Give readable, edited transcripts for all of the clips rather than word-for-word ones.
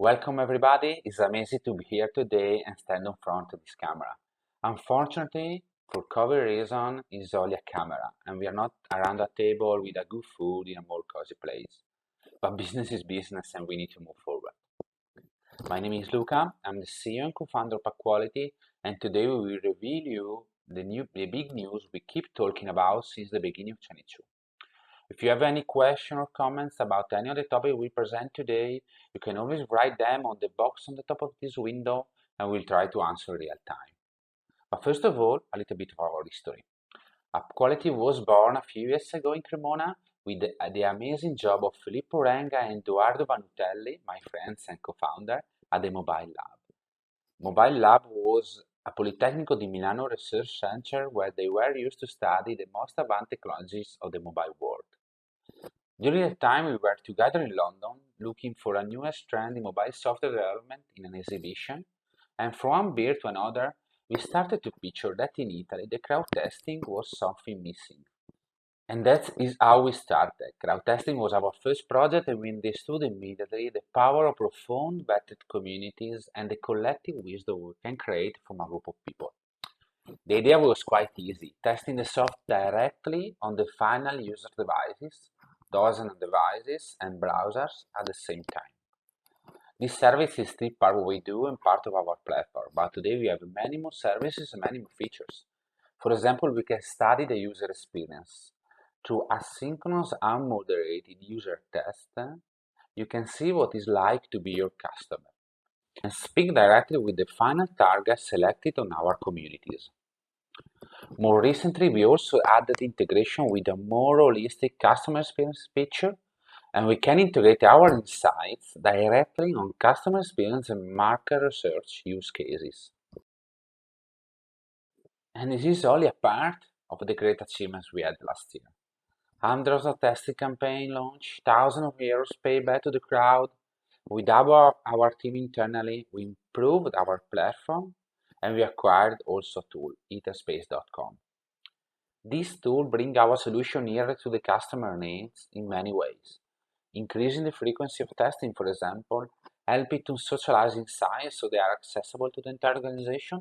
Welcome everybody, it's amazing to be here today and stand in front of this camera. Unfortunately, for COVID reason, it's only a camera and we are not around a table with a good food in a more cozy place. But business is business and we need to move forward. My name is Luca, I'm the CEO and co-founder of Aquality, and today we will reveal you the big news we keep talking about since the beginning of 2022. If you have any question or comments about any of the topic we present today, you can always write them on the box on the top of this window and we'll try to answer real time. But first of all, a little bit of our history. Appquality was born a few years ago in Cremona with the amazing job of Filippo Renga and Edoardo Vanutelli, my friends and co-founder, at the Mobile Lab. Mobile Lab was a Politecnico di Milano research center where they were used to study the most advanced technologies of the mobile world. During that time, we were together in London looking for a newest trend in mobile software development in an exhibition, and from one beer to another, we started to picture that in Italy the crowd testing was something missing. And that is how we started. Crowd testing was our first project, and we understood immediately the power of profound vetted communities and the collective wisdom we can create from a group of people. The idea was quite easy, testing the software directly on the final user devices, dozens of devices and browsers at the same time. This service is still part of what we do and part of our platform, but today we have many more services and many more features. For example, we can study the user experience. Through asynchronous unmoderated user tests, you can see what it's like to be your customer and speak directly with the final target selected on our communities. More recently, we also added integration with a more holistic customer experience picture, and we can integrate our insights directly on customer experience and market research use cases. And this is only a part of the great achievements we had last year. Hundreds of testing campaigns launched, thousands of euros paid back to the crowd. With our team internally, we improved our platform and we acquired also a tool, etherspace.com. This tool brings our solution nearer to the customer needs in many ways, increasing the frequency of testing, for example, helping to socialize insights so they are accessible to the entire organization,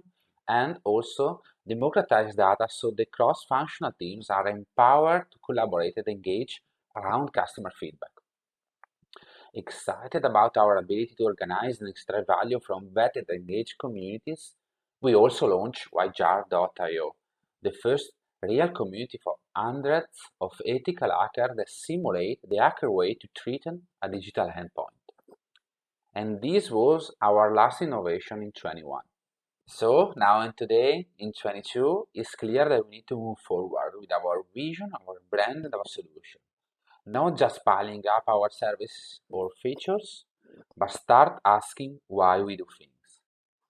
and also democratize data so the cross-functional teams are empowered to collaborate and engage around customer feedback. Excited about our ability to organize and extract value from vetted and engaged communities, we also launched Yjar.io, the first real community for hundreds of ethical hackers that simulate the hacker way to threaten a digital endpoint. And this was our last innovation in 21. So now and today, in 22, it's clear that we need to move forward with our vision, our brand, and our solution. Not just piling up our services or features, but start asking why we do things.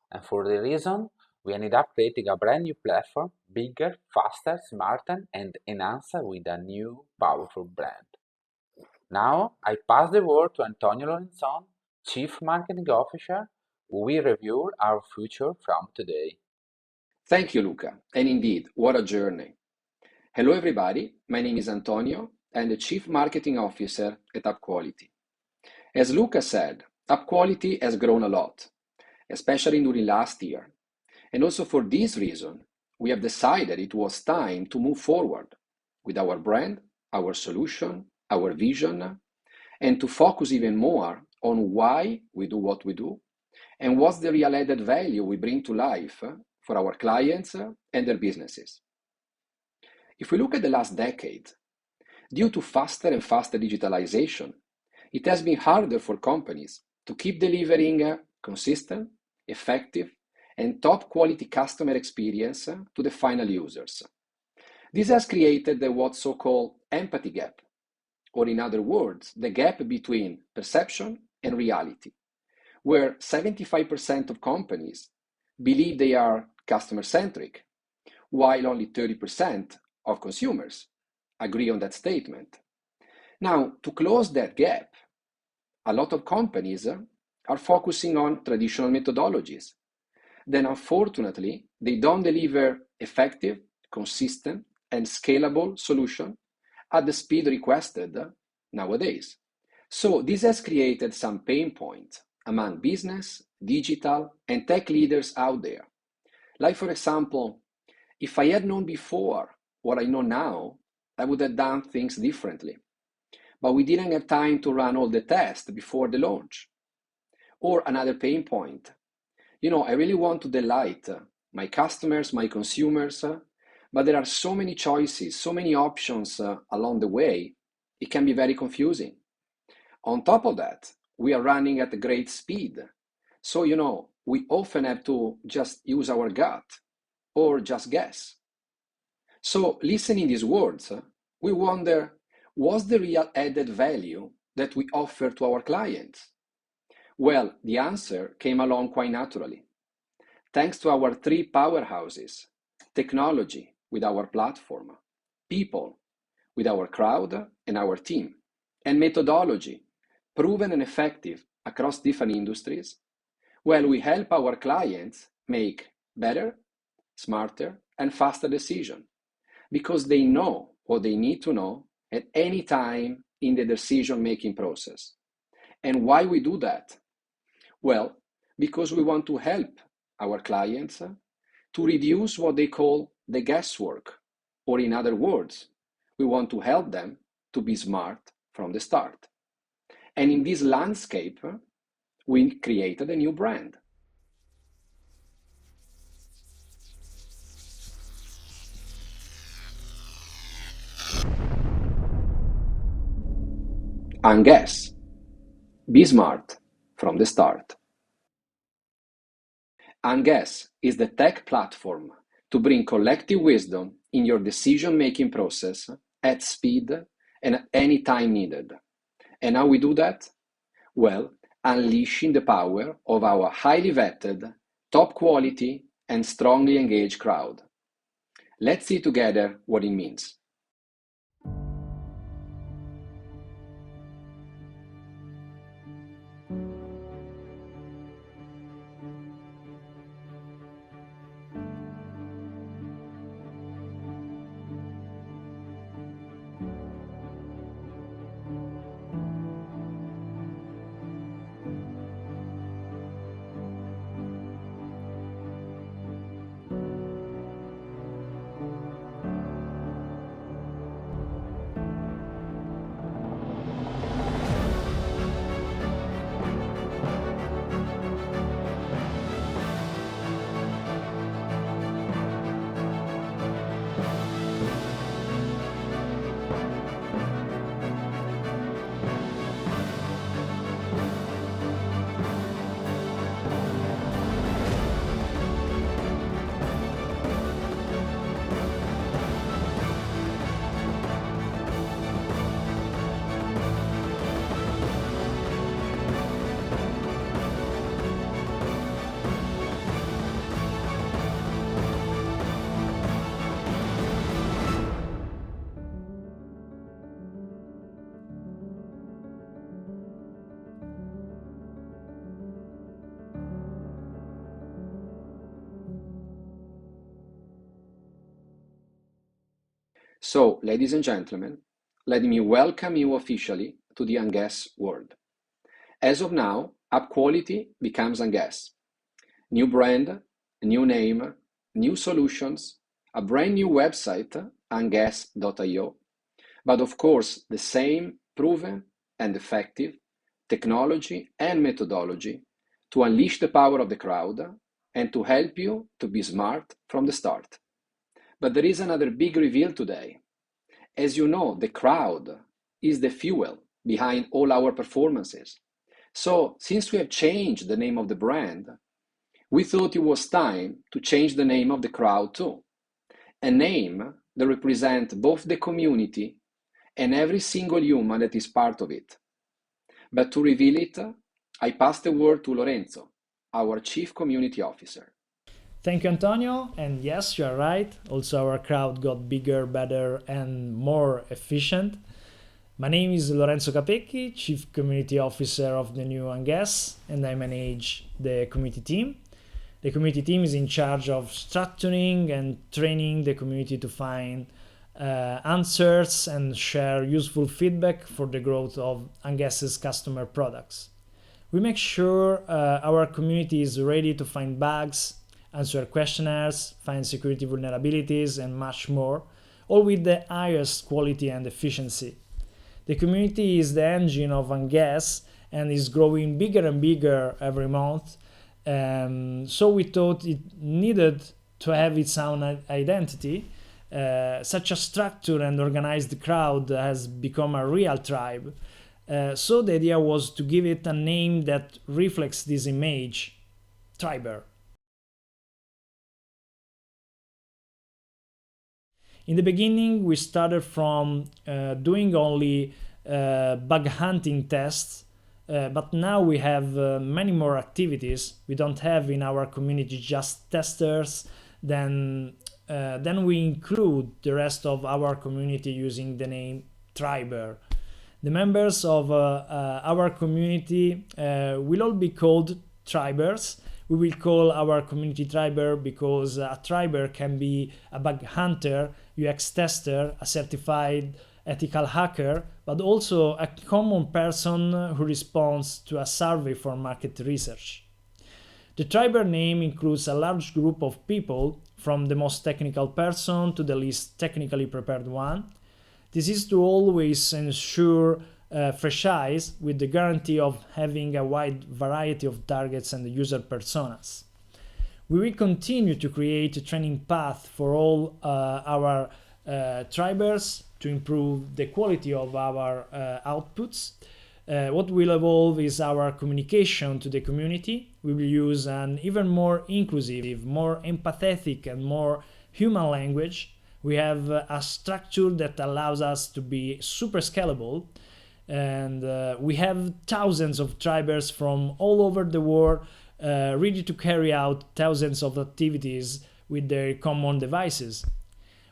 And for the reason, we ended up creating a brand new platform, bigger, faster, smarter, and enhanced with a new, powerful brand. Now, I pass the word to Antonio Lorenzon, Chief Marketing Officer, who will review our future from today. Thank you, Luca. And indeed, what a journey. Hello, everybody. My name is Antonio. I'm the Chief Marketing Officer at Appquality. As Luca said, Appquality has grown a lot, especially during last year. And also for this reason, we have decided it was time to move forward with our brand, our solution, our vision, and to focus even more on why we do what we do and what's the real added value we bring to life for our clients and their businesses. If we look at the last decade, due to faster and faster digitalization, it has been harder for companies to keep delivering a consistent, effective, and top quality customer experience to the final users. This has created the what's so-called empathy gap, or in other words, the gap between perception and reality, where 75% of companies believe they are customer-centric, while only 30% of consumers agree on that statement. Now, to close that gap, a lot of companies are focusing on traditional methodologies. Then, unfortunately, they don't deliver effective, consistent, and scalable solution at the speed requested nowadays. So this has created some pain points among business, digital, and tech leaders out there. Like, for example, if I had known before what I know now, I would have done things differently. But we didn't have time to run all the tests before the launch. Or another pain point. I really want to delight my customers, my consumers, but there are so many choices, so many options along the way, it can be very confusing. On top of that, we are running at a great speed. So, we often have to just use our gut or just guess. So, listening these words, we wonder, what's the real added value that we offer to our clients? Well, the answer came along quite naturally. Thanks to our three powerhouses: technology with our platform, people with our crowd and our team, and methodology, proven and effective across different industries, well, we help our clients make better, smarter, and faster decisions because they know what they need to know at any time in the decision-making process. And why we do that? Well, because we want to help our clients to reduce what they call the guesswork, or in other words, we want to help them to be smart from the start. And in this landscape, we created a new brand. And guess, be smart from the start. Anguess is the tech platform to bring collective wisdom in your decision-making process at speed and at any time needed. And how we do that? Well, unleashing the power of our highly vetted, top quality, and strongly engaged crowd. Let's see together what it means. So, ladies and gentlemen, let me welcome you officially to the Unguess world. As of now, AppQuality becomes Unguess. New brand, new name, new solutions, a brand new website, unguess.io, but of course the same proven and effective technology and methodology to unleash the power of the crowd and to help you to be smart from the start. But there is another big reveal today. As you know, the crowd is the fuel behind all our performances. So, since we have changed the name of the brand, we thought it was time to change the name of the crowd too. A name that represents both the community and every single human that is part of it. But to reveal it, I pass the word to Lorenzo, our Chief Community Officer. Thank you, Antonio. And yes, you are right. Also, our crowd got bigger, better, and more efficient. My name is Lorenzo Capecchi, Chief Community Officer of the new Unguess, and I manage the community team. The community team is in charge of structuring and training the community to find answers and share useful feedback for the growth of Unguess's customer products. We make sure our community is ready to find bugs, answer questionnaires, find security vulnerabilities, and much more, all with the highest quality and efficiency. The community is the engine of Unguess and is growing bigger and bigger every month. So we thought it needed to have its own identity. Such a structured and organized crowd has become a real tribe. So the idea was to give it a name that reflects this image, Triber. In the beginning, we started from doing only bug hunting tests, but now we have many more activities. We don't have in our community just testers, then we include the rest of our community using the name Triber. The members of our community will all be called Tribers. We will call our community Triber because a Triber can be a bug hunter, UX tester, a certified ethical hacker, but also a common person who responds to a survey for market research. The Triber name includes a large group of people, from the most technical person to the least technically prepared one. This is to always ensure fresh eyes with the guarantee of having a wide variety of targets and user personas. We will continue to create a training path for all our Tribers to improve the quality of our outputs. What will evolve is our communication to the community. We will use an even more inclusive, more empathetic, and more human language. We have a structure that allows us to be super scalable, and we have thousands of Tribers from all over the world ready to carry out thousands of activities with their common devices.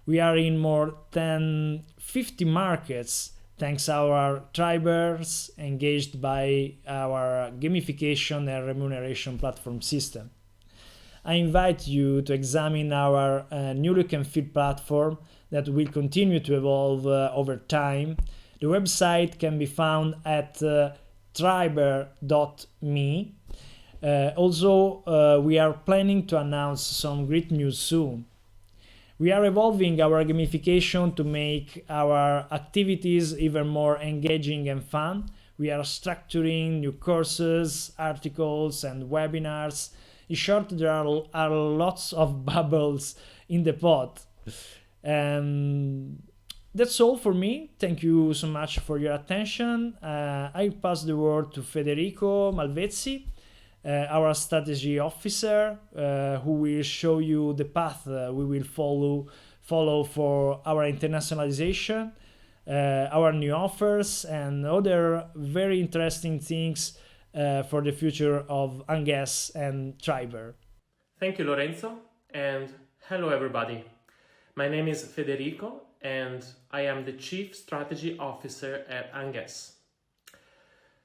We are in more than 50 markets thanks our Tribers engaged by our gamification and remuneration platform system. I invite you to examine our new look and feel platform that will continue to evolve over time. The website can be found at triber.me. Also, we are planning to announce some great news soon. We are evolving our gamification to make our activities even more engaging and fun. We are structuring new courses, articles, and webinars. In short, there are lots of bubbles in the pot. That's all for me. Thank you so much for your attention. I pass the word to Federico Malvezzi, our strategy officer, who will show you the path we will follow for our internationalization, our new offers, and other very interesting things for the future of Unguess and Triber. Thank you, Lorenzo, and hello everybody. My name is Federico, and I am the Chief Strategy Officer at Unguess.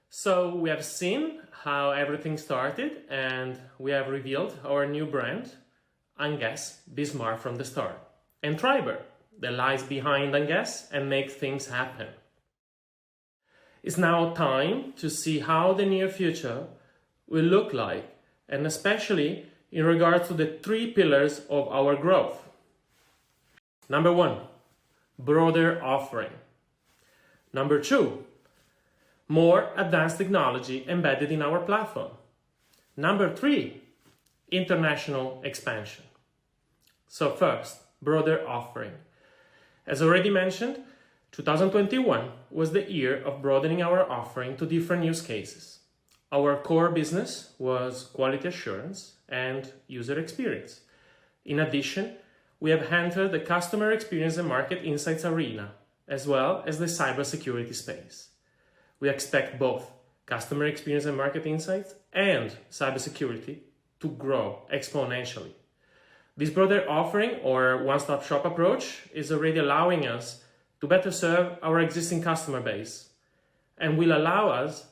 So we have seen how everything started, and we have revealed our new brand, Unguess, be smart from the start, and Triber, that lies behind Unguess and makes things happen. It's now time to see how the near future will look like, and especially in regards to the three pillars of our growth. Number 1, broader offering. Number 2, more advanced technology embedded in our platform. Number 3, international expansion. So first, broader offering. As already mentioned, 2021 was the year of broadening our offering to different use cases. Our core business was quality assurance and user experience. In addition, we have entered the customer experience and market insights arena, as well as the cybersecurity space. We expect both customer experience and market insights and cybersecurity to grow exponentially. This broader offering, or one-stop shop approach, is already allowing us to better serve our existing customer base and will allow us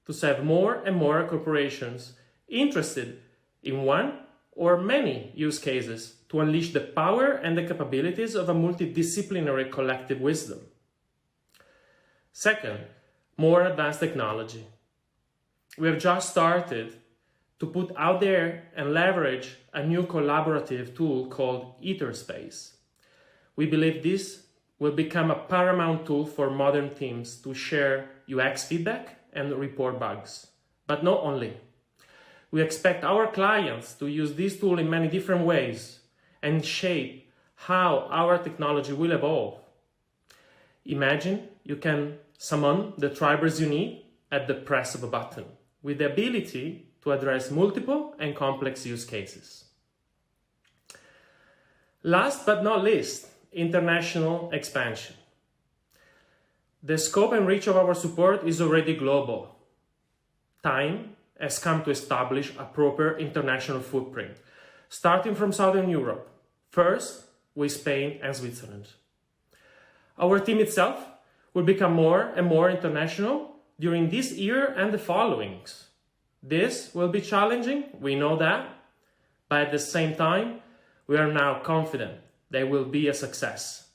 to serve more and more corporations interested in one or many use cases to unleash the power and the capabilities of a multidisciplinary collective wisdom. Second, more advanced technology. we have just started to put out there and leverage a new collaborative tool called Etherspace. We believe this will become a paramount tool for modern teams to share UX feedback and report bugs. But not only. We expect our clients to use this tool in many different ways and shape how our technology will evolve. Imagine you can summon the drivers you need at the press of a button, with the ability to address multiple and complex use cases. Last but not least, international expansion. The scope and reach of our support is already global. Time has come to establish a proper international footprint, starting from Southern Europe, first with Spain and Switzerland. Our team itself will become more and more international during this year and the followings. This will be challenging, we know that, but at the same time, we are now confident they will be a success,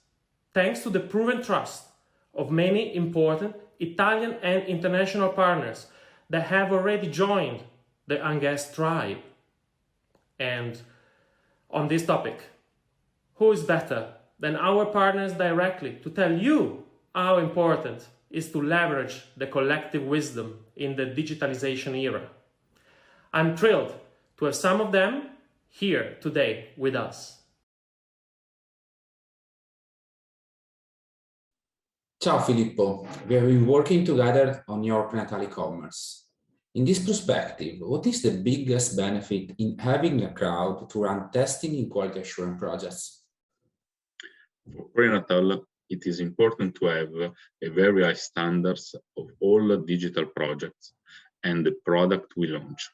thanks to the proven trust of many important Italian and international partners that have already joined the Unguessed tribe. And on this topic, who is better than our partners directly to tell you how important is to leverage the collective wisdom in the digitalization era? I'm thrilled to have some of them here today with us. Ciao Filippo, we have been working together on your prenatal e-commerce. In this perspective, what is the biggest benefit in having a crowd to run testing in quality assurance projects? For prenatal, it is important to have a very high standards of all digital projects and the product we launch.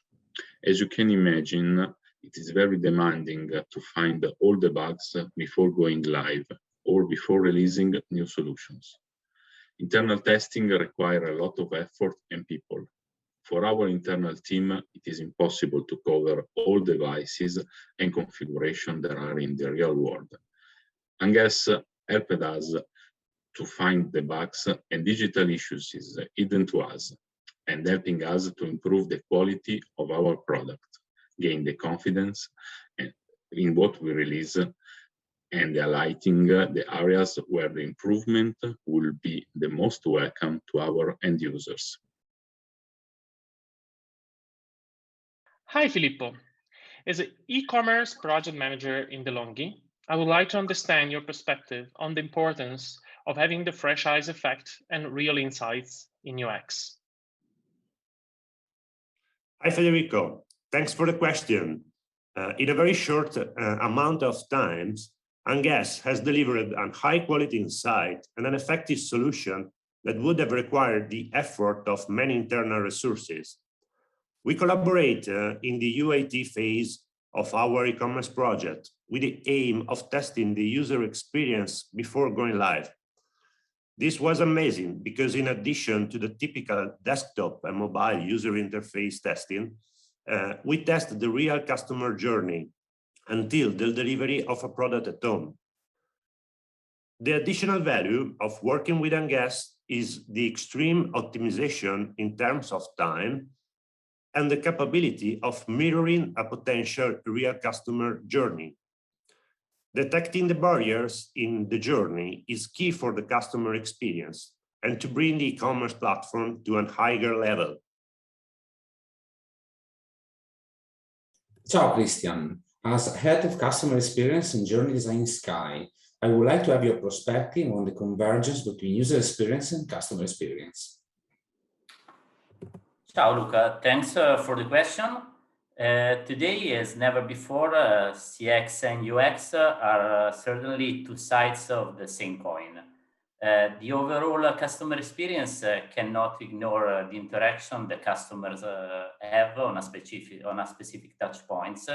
As you can imagine, it is very demanding to find all the bugs before going live or before releasing new solutions. Internal testing requires a lot of effort and people. For our internal team, it is impossible to cover all devices and configuration that are in the real world. Unguessed helped us to find the bugs and digital issues is hidden to us, and helping us to improve the quality of our product, gain the confidence in what we release, and highlighting the areas where the improvement will be the most welcome to our end users. Hi, Filippo. As an e-commerce project manager in De'Longhi, I would like to understand your perspective on the importance of having the fresh eyes effect and real insights in UX. Hi, Federico. Thanks for the question. In a very short amount of time, Unguessed has delivered a high-quality insight and an effective solution that would have required the effort of many internal resources. We collaborate in the UAT phase of our e-commerce project with the aim of testing the user experience before going live. This was amazing because in addition to the typical desktop and mobile user interface testing, we tested the real customer journey until the delivery of a product at home. The additional value of working with Unguessed is the extreme optimization in terms of time and the capability of mirroring a potential real customer journey. Detecting the barriers in the journey is key for the customer experience and to bring the e-commerce platform to a higher level. Ciao Christian. As head of customer experience and journey design in Sky, I would like to have your perspective on the convergence between user experience and customer experience. Ciao Luca, thanks for the question. Today, as never before, CX and UX are certainly two sides of the same coin. The overall customer experience cannot ignore the interaction the customers have on a specific touch points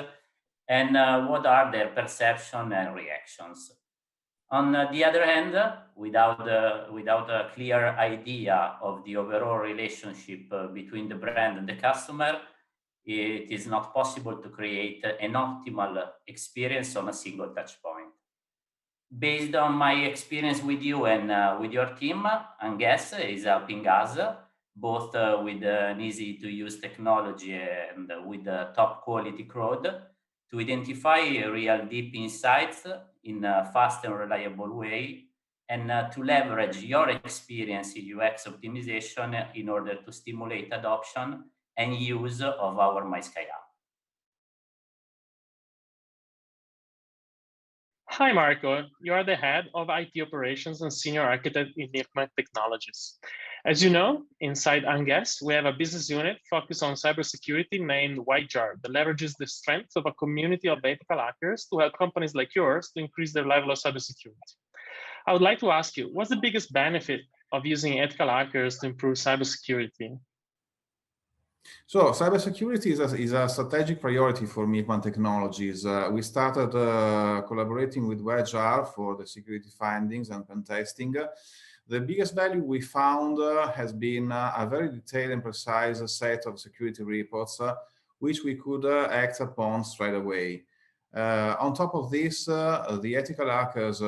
and what are their perception and reactions. On the other hand, without a clear idea of the overall relationship between the brand and the customer, it is not possible to create an optimal experience on a single touch point. Based on my experience with you and with your team, Unguessed is helping us both with an easy to use technology and with top quality code to identify real deep insights in a fast and reliable way, and to leverage your experience in UX optimization in order to stimulate adoption and use of our MySky app. Hi, Marco. You are the head of IT operations and senior architect in Nipman Technologies. As you know, inside Anguess, we have a business unit focused on cybersecurity named WhiteJar that leverages the strength of a community of ethical hackers to help companies like yours to increase their level of cybersecurity. I would like to ask you, what's the biggest benefit of using ethical hackers to improve cybersecurity? So cybersecurity is a strategic priority for Nipman Technologies. We started collaborating with WhiteJar for the security findings and pen testing. The biggest value we found has been a very detailed and precise set of security reports, which we could act upon straight away. On top of this, the ethical hackers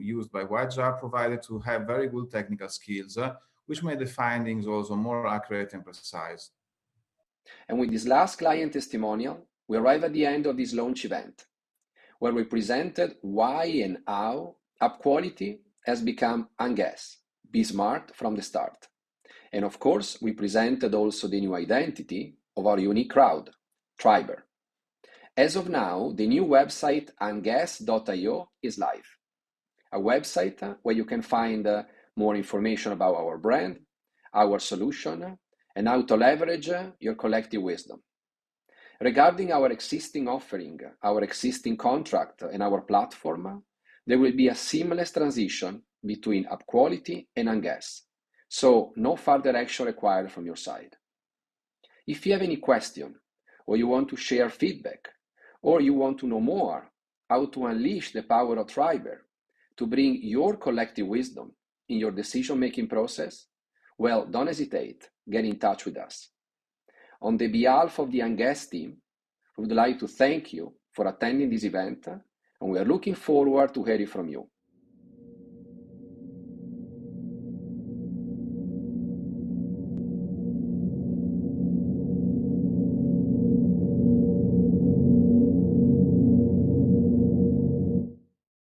used by WhiteJar provided to have very good technical skills, which made the findings also more accurate and precise. And with this last client testimonial, we arrive at the end of this launch event, where we presented why and how App Quality has become Anguess, Be Smart from the start. And of course, we presented also the new identity of our unique crowd, Triber. As of now, the new website anguess.io is live, a website where you can find more information about our brand, our solution, and how to leverage your collective wisdom. Regarding our existing offering, our existing contract, and our platform, there will be a seamless transition between App Quality and Anguess, so no further action required from your side. If you have any question, or you want to share feedback, or you want to know more how to unleash the power of Triber to bring your collective wisdom in your decision-making process, well, don't hesitate, get in touch with us. On the behalf of the Anguess team, we would like to thank you for attending this event, and we are looking forward to hearing from you.